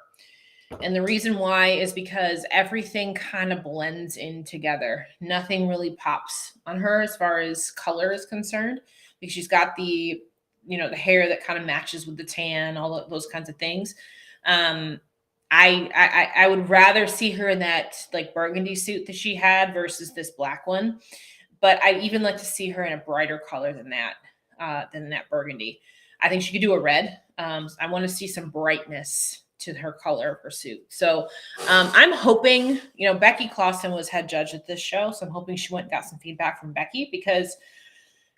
[SPEAKER 1] And the reason why is because everything kind of blends in together. Nothing really pops on her as far as color is concerned, because she's got the hair that kind of matches with the tan, all of those kinds of things. I would rather see her in that like burgundy suit that she had versus this black one. But I even like to see her in a brighter color than that burgundy. I think she could do a red. I want to see some brightness to her color of her suit. So I'm hoping, Becky Clausen was head judge at this show. So I'm hoping she went and got some feedback from Becky, because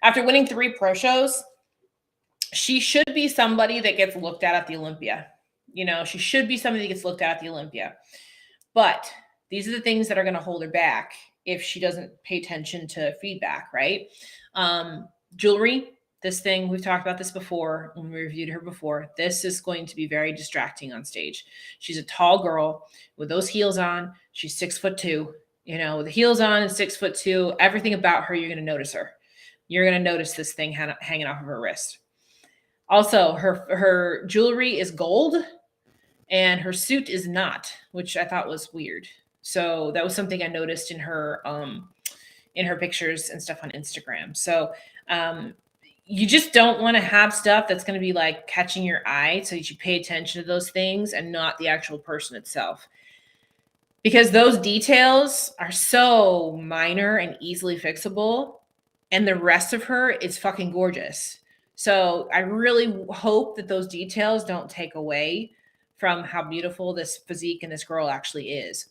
[SPEAKER 1] after winning 3 pro shows, she should be somebody that gets looked at the Olympia. She should be somebody that gets looked at the Olympia. But these are the things that are going to hold her back if she doesn't pay attention to feedback, right? Jewelry. This thing, we've talked about this before when we reviewed her before. This is going to be very distracting on stage. She's a tall girl with those heels on. She's 6'2", with the heels on and 6'2", everything about her, you're going to notice her. You're going to notice this thing hanging off of her wrist. Also, her jewelry is gold and her suit is not, which I thought was weird. So that was something I noticed in her pictures and stuff on Instagram. So, you just don't want to have stuff that's going to be like catching your eye. So you should pay attention to those things and not the actual person itself, because those details are so minor and easily fixable. And the rest of her is fucking gorgeous. So I really hope that those details don't take away from how beautiful this physique and this girl actually is.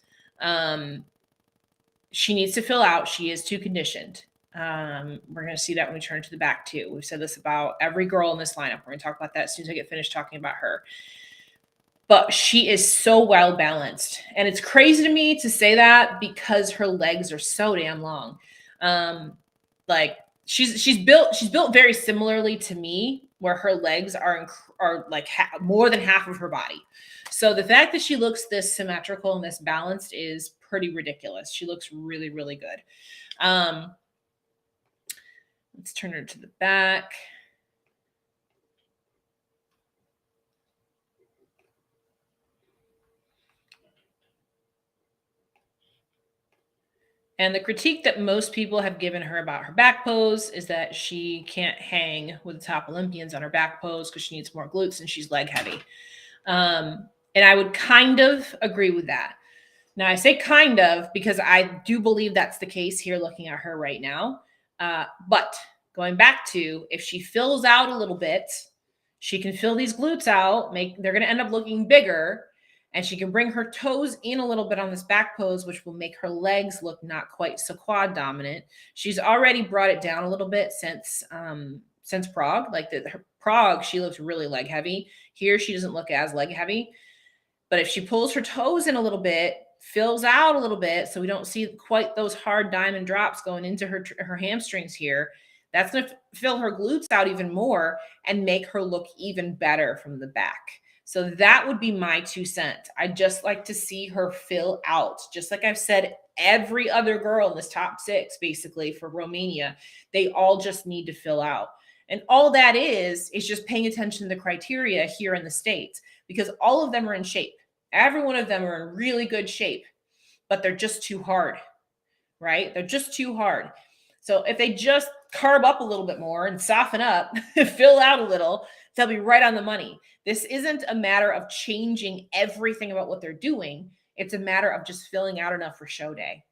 [SPEAKER 1] She needs to fill out. She is too conditioned. We're going to see that when we turn to the back too. We've said this about every girl in this lineup. We're going to talk about that as soon as I get finished talking about her. But she is so well balanced. And it's crazy to me to say that because her legs are so damn long. Like she's built very similarly to me, where her legs are like more than half of her body. So the fact that she looks this symmetrical and this balanced is pretty ridiculous. She looks really, really good. Let's turn her to the back. And the critique that most people have given her about her back pose is that she can't hang with the top Olympians on her back pose because she needs more glutes and she's leg heavy. And I would kind of agree with that. Now, I say kind of because I do believe that's the case here looking at her right now. But going back to, if she fills out a little bit, she can fill these glutes out. They're going to end up looking bigger. And she can bring her toes in a little bit on this back pose, which will make her legs look not quite so quad dominant. She's already brought it down a little bit since Prague. Like her Prague, she looks really leg heavy. Here, she doesn't look as leg heavy. But if she pulls her toes in a little bit, fills out a little bit, so we don't see quite those hard diamond drops going into her hamstrings here, that's going to fill her glutes out even more and make her look even better from the back. So that would be my 2 cents. I just like to see her fill out. Just like I've said, every other girl in this top 6, basically for Romania, they all just need to fill out. And all that is just paying attention to the criteria here in the States, because all of them are in shape. Every one of them are in really good shape, but they're just too hard, right? They're just too hard. So if they just carb up a little bit more and soften up, fill out a little, they'll be right on the money. This isn't a matter of changing everything about what they're doing. It's a matter of just filling out enough for show day.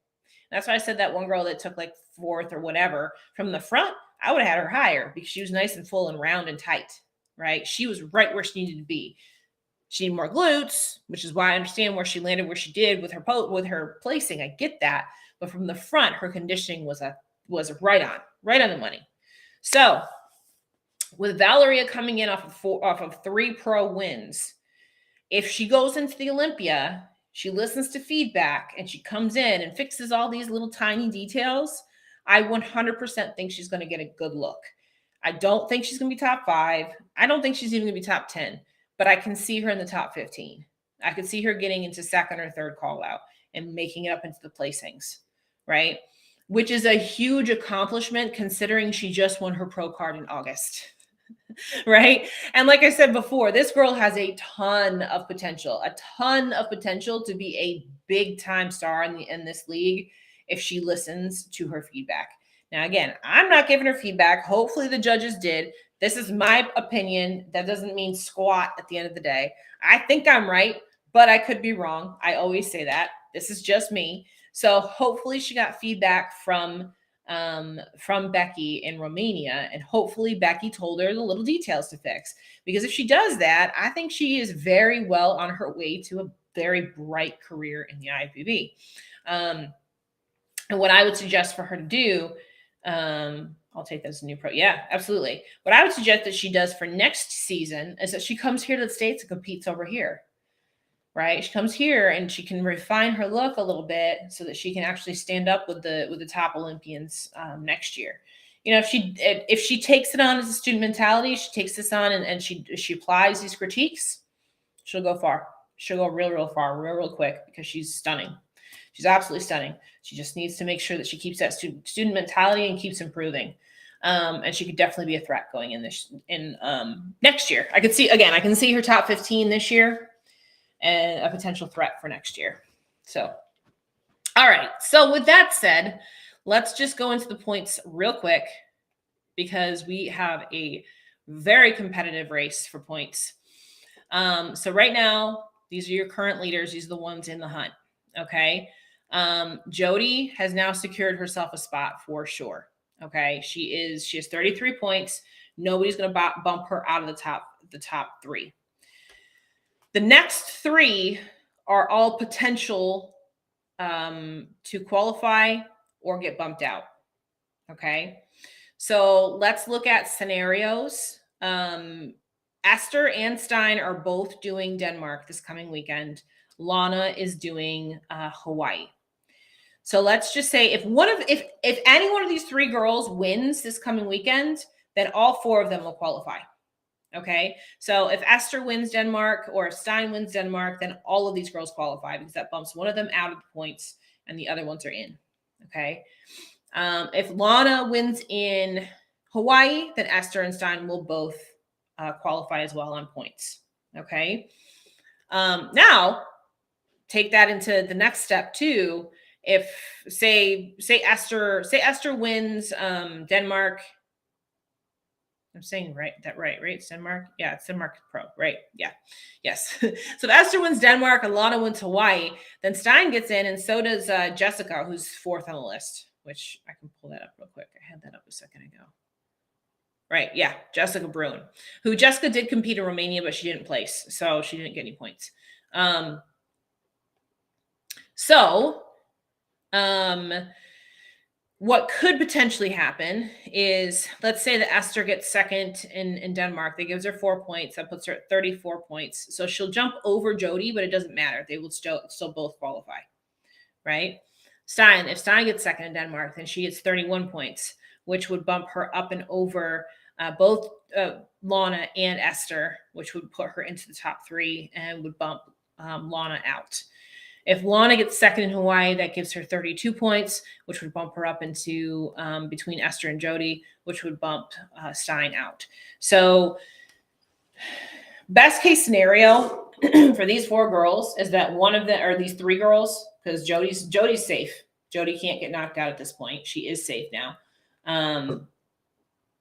[SPEAKER 1] That's why I said that one girl that took like 4th or whatever from the front, I would have had her higher because she was nice and full and round and tight, right? She was right where she needed to be. She needed more glutes, which is why I understand where she landed, where she did with her placing. I get that. But from the front, her conditioning was right on the money. So with Valeria coming in off of 3 pro wins, if she goes into the Olympia, she listens to feedback and she comes in and fixes all these little tiny details, I 100% think she's going to get a good look. I don't think she's going to be top 5. I don't think she's even going to be top 10, but I can see her in the top 15. I could see her getting into 2nd or 3rd call out and making it up into the placings, right? Which is a huge accomplishment considering she just won her pro card in August. Right? And like I said before, this girl has a ton of potential to be a big time star in this league if she listens to her feedback. Now, again, I'm not giving her feedback. Hopefully the judges did. This is my opinion. That doesn't mean squat at the end of the day. I think I'm right, but I could be wrong. I always say that. This is just me. So hopefully she got feedback from Becky in Romania, and hopefully Becky told her the little details to fix, because if she does that, I think she is very well on her way to a very bright career in the IFBB. And what I would suggest for her to do, I'll take that as a new pro. Yeah, absolutely. What I would suggest that she does for next season is that she comes here to the States and competes over here. Right? She comes here and she can refine her look a little bit so that she can actually stand up with the top Olympians next year. You know, if she takes it on as a student mentality, she takes this on and she applies these critiques, she'll go far. She'll go real far, real quick, because she's stunning. She's absolutely stunning. She just needs to make sure that she keeps that student mentality and keeps improving. And she could definitely be a threat going in next year. I can see her top 15 this year, and a potential threat for next year. So, all right. So with that said, let's just go into the points real quick, because we have a very competitive race for points. So right now, these are your current leaders. These are the ones in the hunt. Okay. Jody has now secured herself a spot for sure. Okay. She has 33 points. Nobody's going to bump her out of the top 3. The next 3 are all potential to qualify or get bumped out. Okay. So let's look at scenarios. Esther and Stein are both doing Denmark this coming weekend. Lana is doing Hawaii. So let's just say if any one of these 3 girls wins this coming weekend, then all 4 of them will qualify. Okay, so if Esther wins Denmark or if Stein wins Denmark, then all of these girls qualify, because that bumps one of them out of the points and the other ones are in. Okay, if Lana wins in Hawaii, then Esther and Stein will both qualify as well on points. Okay, now take that into the next step too. If say Esther wins Denmark. I'm saying right? It's Denmark. Yeah, it's Denmark Pro, right? Yeah, yes. So if Esther wins Denmark and Lana wins Hawaii, then Stein gets in, and so does Jessica, who's 4th on the list, which I can pull that up real quick. I had that up a second ago. Right, yeah, Jessica Bruin, who Jessica did compete in Romania, but she didn't place, so she didn't get any points. what could potentially happen is, let's say that Esther gets second in Denmark. That gives her 4 points. That puts her at 34 points. So she'll jump over Jody, but it doesn't matter. They will still both qualify, right? Stein, if Stein gets second in Denmark, then she gets 31 points, which would bump her up and over both Lana and Esther, which would put her into the top 3 and would bump Lana out. If Lana gets second in Hawaii, that gives her 32 points, which would bump her up into between Esther and Jody, which would bump Stein out. So best case scenario for these 4 girls is that one of them, or these 3 girls, because Jody's safe. Jody can't get knocked out at this point. She is safe now.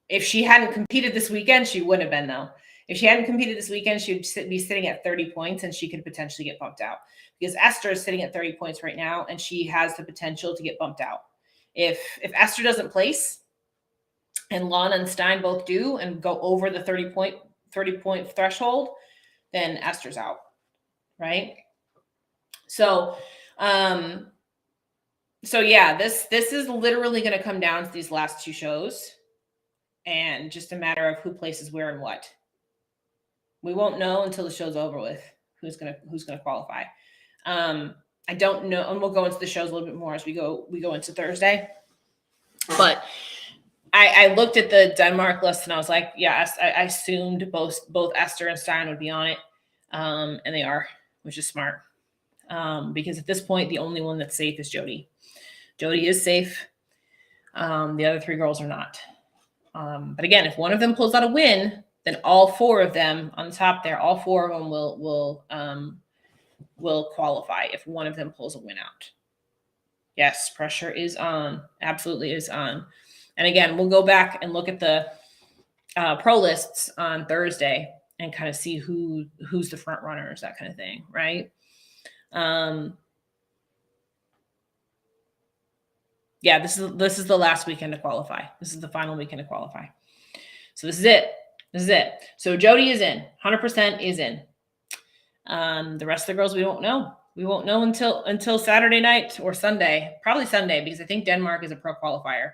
[SPEAKER 1] If she hadn't competed this weekend, she wouldn't have been, though. If she hadn't competed this weekend, she would be sitting at 30 points, and she could potentially get bumped out. Because Esther is sitting at 30 points right now, and she has the potential to get bumped out. If Esther doesn't place, and Lana and Stein both do, and go over the 30 point threshold, then Esther's out, right? So, yeah, this is literally going to come down to these last 2 shows, and just a matter of who places where and what. We won't know until the show's over with who's gonna qualify. I don't know, and we'll go into the shows a little bit more as we go into Thursday. But I looked at the Denmark list and I was like, yeah, I assumed both Esther and Stein would be on it, and they are, which is smart. Because at this point, the only one that's safe is Jody. Jody is safe. The other 3 girls are not. But again, if one of them pulls out a win, then all 4 of them on the top there, all 4 of them will qualify if one of them pulls a win out. Yes, pressure is on. Absolutely is on. And again, we'll go back and look at the pro lists on Thursday and kind of see who's the front runners, that kind of thing, right? Yeah, this is the last weekend to qualify. This is the final weekend to qualify. So this is it. So Jody is in. 100% is in. The rest of the girls, we won't know. We won't know until Saturday night or Sunday. Probably Sunday, because I think Denmark is a pro qualifier.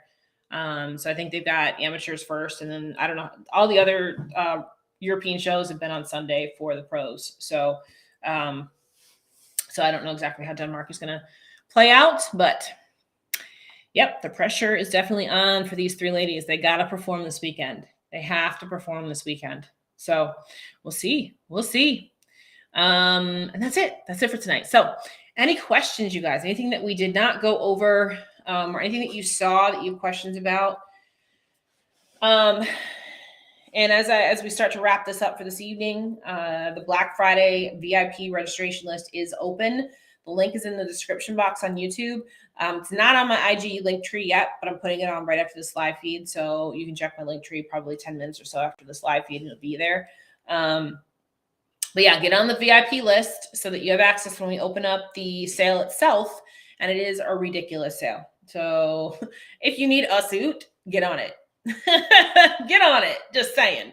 [SPEAKER 1] So I think they've got amateurs first, and then I don't know. All the other European shows have been on Sunday for the pros. So I don't know exactly how Denmark is going to play out, but yep, the pressure is definitely on for these 3 ladies. They got to perform this weekend. They have to perform this weekend. So we'll see. And that's it. That's it for tonight. So any questions, you guys? Anything that we did not go over, or anything that you saw that you have questions about? And as we start to wrap this up for this evening, the Black Friday VIP registration list is open. The link is in the description box on YouTube. It's not on my IG link tree yet, but I'm putting it on right after this live feed. So you can check my link tree probably 10 minutes or so after this live feed, and it'll be there. But yeah, get on the VIP list so that you have access when we open up the sale itself. And it is a ridiculous sale. So if you need a suit, get on it. Get on it. Just saying.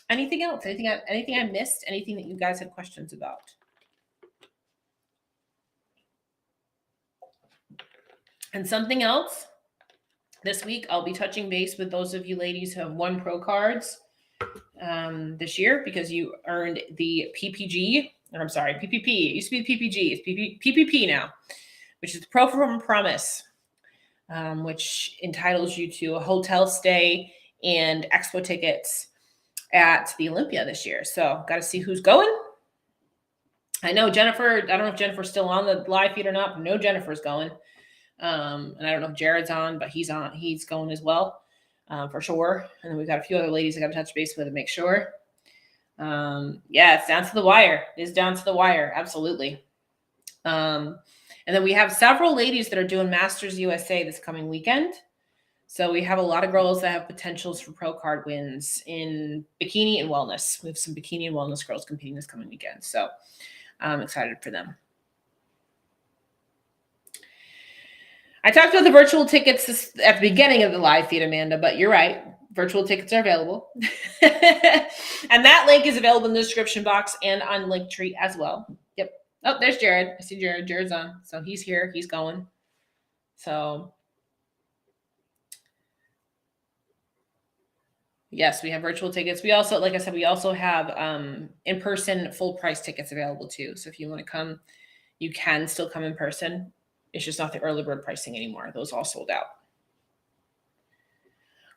[SPEAKER 1] Anything else? Anything I missed? Anything that you guys had questions about? And something else, this week I'll be touching base with those of you ladies who have won pro cards this year, because you earned the PPG, or I'm sorry, PPP. It used to be PPG. It's PPP now, which is Pro From Promise, which entitles you to a hotel stay and expo tickets at the Olympia this year. So got to see who's going. I know Jennifer. I don't know if Jennifer's still on the live feed or not, but no, Jennifer's going. And I don't know if Jared's on, but he's on. He's going as well, for sure. And then we've got a few other ladies I got to touch base with to make sure. Yeah, it's down to the wire. It is down to the wire. Absolutely. And then we have several ladies that are doing Masters USA this coming weekend. So we have a lot of girls that have potentials for pro card wins in bikini and wellness. We have some bikini and wellness girls competing this coming weekend. So I'm excited for them. I talked about the virtual tickets at the beginning of the live feed, Amanda, but you're right. Virtual tickets are available. And that link is available in the description box and on Linktree as well. Yep. Oh, there's Jared. I see Jared. Jared's on. So he's here. He's going. So Yes, we have virtual tickets. We also, like I said, we also have in-person full price tickets available too. So if you want to come, you can still come in person. It's just not the early bird pricing anymore. Those all sold out.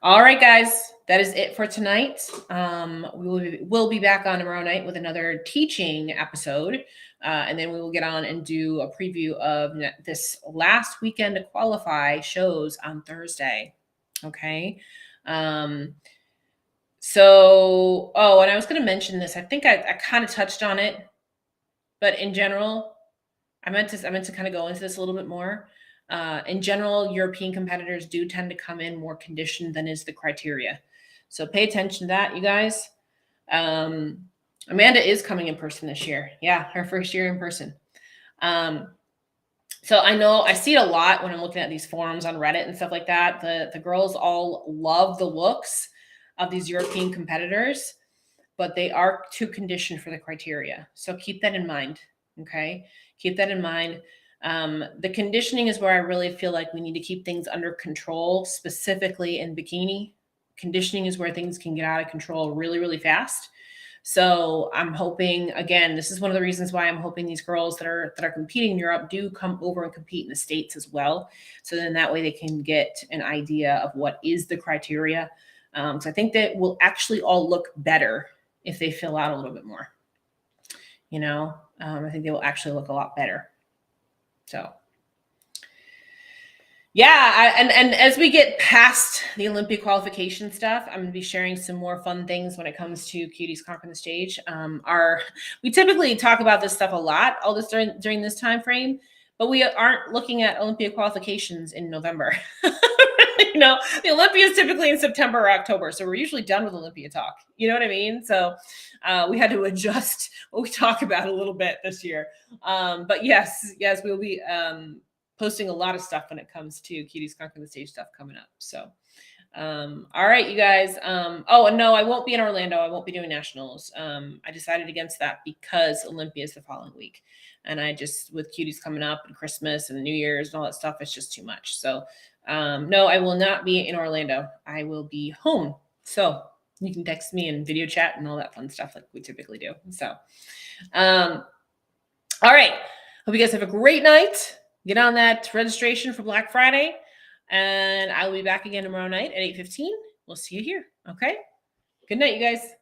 [SPEAKER 1] All right, guys, that is it for tonight. We'll be back on tomorrow night with another teaching episode, and then we will get on and do a preview of this last weekend to qualify shows on Thursday. Okay. So, and I was going to mention this. I think I kind of touched on it, but in general, I meant to kind of go into this a little bit more. In general, European competitors do tend to come in more conditioned than is the criteria. So pay attention to that, you guys. Amanda is coming in person this year. Yeah, her first year in person. So I know I see it a lot when I'm looking at these forums on Reddit and stuff like that. The girls all love the looks of these European competitors, but they are too conditioned for the criteria. So keep that in mind. Okay. Keep that in mind. The conditioning is where I really feel like we need to keep things under control, specifically in bikini. Conditioning is where things can get out of control really, really fast. So I'm hoping, again, this is one of the reasons why I'm hoping these girls that are competing in Europe do come over and compete in the States as well. So then that way they can get an idea of what is the criteria. So I think that will actually all look better if they fill out a little bit more. I think they will actually look a lot better. So yeah, and as we get past the Olympia qualification stuff, I'm going to be sharing some more fun things when it comes to Cuties Conquer the Stage. We typically talk about this stuff a lot, all this during this time frame, but we aren't looking at Olympia qualifications in November. The Olympia is typically in September or October, so we're usually done with Olympia talk. You know what I mean? So we had to adjust what we talk about a little bit this year. But yes, we'll be posting a lot of stuff when it comes to Cuties Conquer the Stage stuff coming up. So, all right, you guys. And no, I won't be in Orlando. I won't be doing nationals. I decided against that because Olympia is the following week. And with Cuties coming up and Christmas and New Year's and all that stuff, it's just too much. So, no, I will not be in Orlando. I will be home. So you can text me and video chat and all that fun stuff like we typically do. So, all right. Hope you guys have a great night. Get on that registration for Black Friday. And I will be back again tomorrow night at 8:15. We'll see you here. Okay. Good night, you guys.